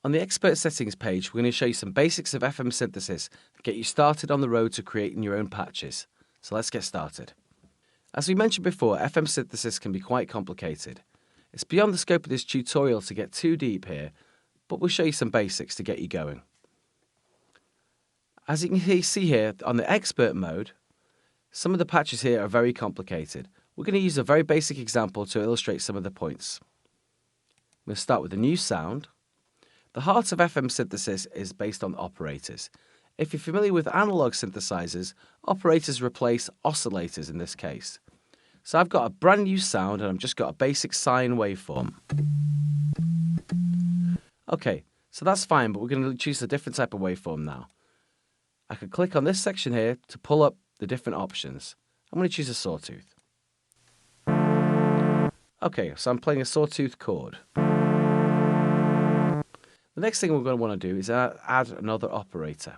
On the Expert Settings page, we're going to show you some basics of FM synthesis to get you started on the road to creating your own patches. So let's get started. As we mentioned before, FM synthesis can be quite complicated. It's beyond the scope of this tutorial to get too deep here, but we'll show you some basics to get you going. As you can see here on the Expert mode, some of the patches here are very complicated. We're going to use a very basic example to illustrate some of the points. We'll start with a new sound. The heart of FM synthesis is based on operators. If you're familiar with analog synthesizers, operators replace oscillators in this case. So I've got a brand new sound and I've just got a basic sine waveform. Okay, so that's fine, but we're going to choose a different type of waveform now. I can click on this section here to pull up the different options. I'm going to choose a sawtooth. Okay, so I'm playing a sawtooth chord. The next thing we're going to want to do is add another operator.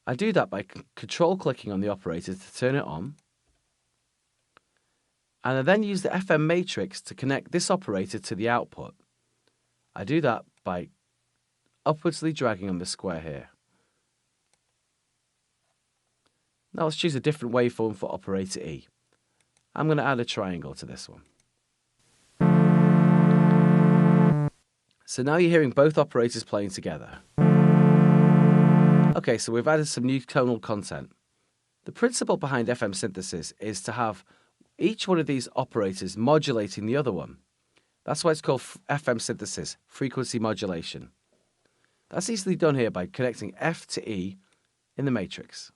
I do that by control clicking on the operator to turn it on. And I then use the FM matrix to connect this operator to the output. I do that by upwardsly dragging on the square here. Now let's choose a different waveform for operator E. I'm going to add a triangle to this one. So now you're hearing both operators playing together. Okay, so we've added some new tonal content. The principle behind FM synthesis is to have each one of these operators modulating the other one. That's why it's called FM synthesis, frequency modulation. That's easily done here by connecting F to E in the matrix.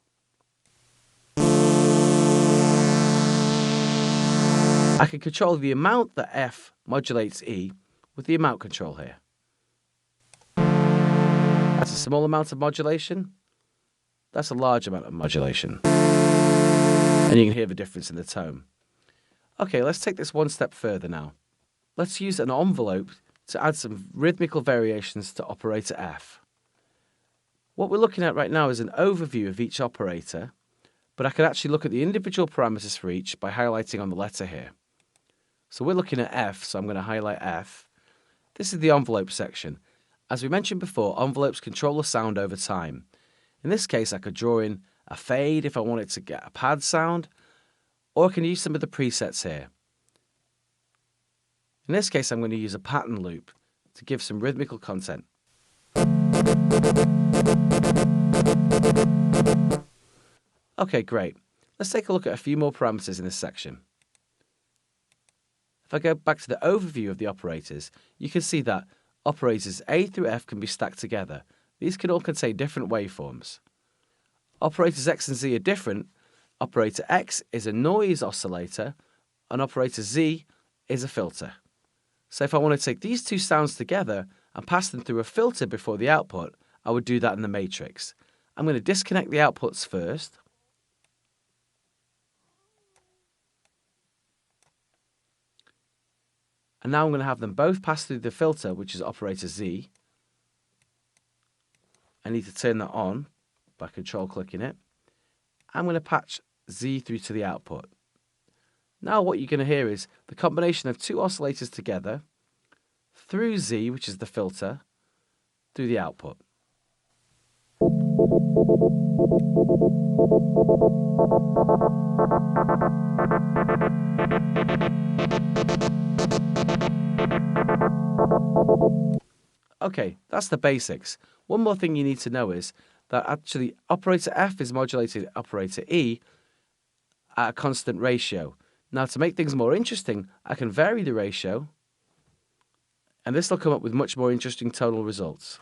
I can control the amount that F modulates E with the amount control here. That's a small amount of modulation. That's a large amount of modulation. And you can hear the difference in the tone. Okay, let's take this one step further now. Let's use an envelope to add some rhythmical variations to operator F. What we're looking at right now is an overview of each operator, but I can actually look at the individual parameters for each by highlighting on the letter here. So we're looking at F, so I'm going to highlight F. This is the envelope section. As we mentioned before, envelopes control the sound over time. In this case, I could draw in a fade if I wanted to get a pad sound, or I can use some of the presets here. In this case, I'm going to use a pattern loop to give some rhythmical content. Okay, great. Let's take a look at a few more parameters in this section. If I go back to the overview of the operators, you can see that operators A through F can be stacked together. These can all contain different waveforms. Operators X and Z are different. Operator X is a noise oscillator, and operator Z is a filter. So if I want to take these two sounds together and pass them through a filter before the output, I would do that in the matrix. I'm going to disconnect the outputs first. And now I'm going to have them both pass through the filter, which is operator Z. I need to turn that on by control clicking it. I'm going to patch Z through to the output. Now what you're going to hear is the combination of two oscillators together through Z, which is the filter, through the output. Okay, that's the basics. One more thing you need to know is that actually operator F is modulated operator E at a constant ratio. Now to make things more interesting, I can vary the ratio, and this will come up with much more interesting tonal results.